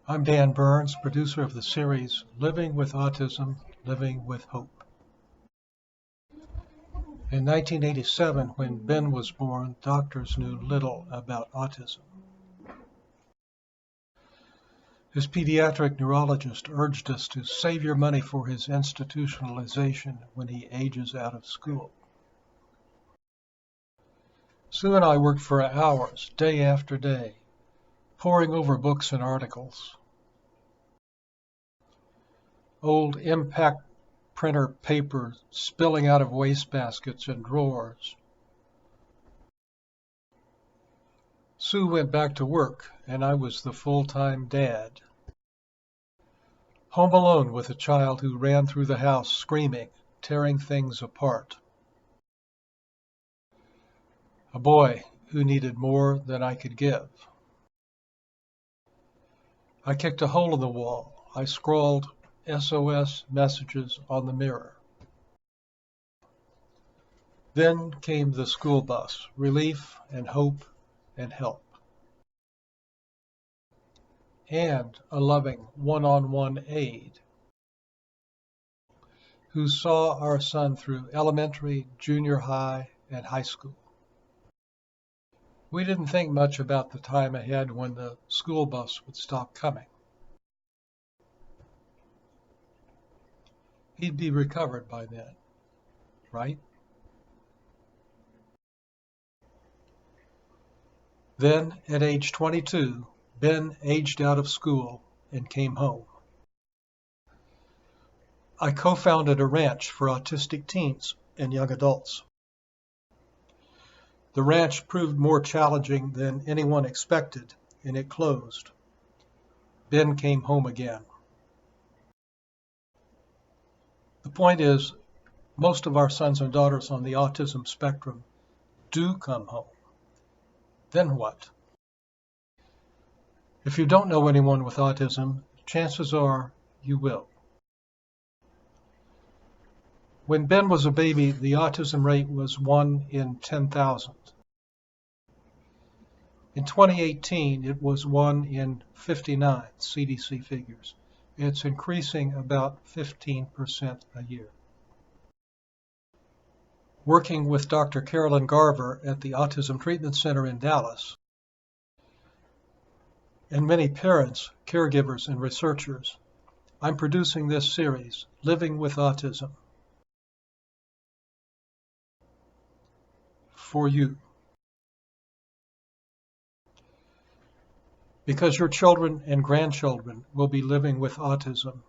I'm Dan Burns, producer of the series Living with Autism, Living with Hope. In 1987, when Ben was born, doctors knew little about autism. His pediatric neurologist urged us to save your money for his institutionalization when he ages out of school. Sue and I worked for hours, day after day, poring over books and articles. Old impact printer paper spilling out of wastebaskets and drawers. Sue went back to work, and I was the full-time dad. Home alone with a child who ran through the house screaming, tearing things apart. A boy who needed more than I could give. I kicked a hole in the wall. I scrawled SOS messages on the mirror. Then came the school bus, relief and hope and help. And a loving one-on-one aide who saw our son through elementary, junior high, and high school. We didn't think much about the time ahead when the school bus would stop coming. He'd be recovered by then, right? Then, at age 22, Ben aged out of school and came home. I co-founded a ranch for autistic teens and young adults. The ranch proved more challenging than anyone expected, and it closed. Ben came home again. The point is, most of our sons and daughters on the autism spectrum do come home. Then what? If you don't know anyone with autism, chances are you will. When Ben was a baby, the autism rate was 1 in 10,000. In 2018, it was 1 in 59 CDC figures. It's increasing about 15% a year. Working with Dr. Carolyn Garver at the Autism Treatment Center in Dallas, and many parents, caregivers, and researchers, I'm producing this series, Living with Autism, for you. Because your children and grandchildren will be living with autism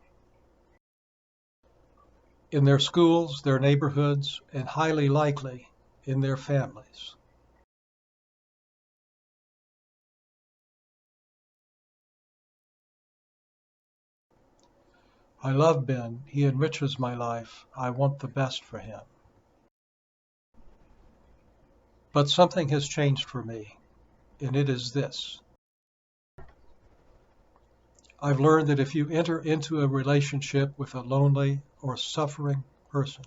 in their schools, their neighborhoods, and highly likely in their families. I love Ben. He enriches my life. I want the best for him. But something has changed for me, and it is this. I've learned that if you enter into a relationship with a lonely or suffering person,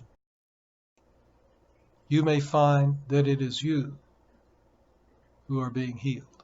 you may find that it is you who are being healed.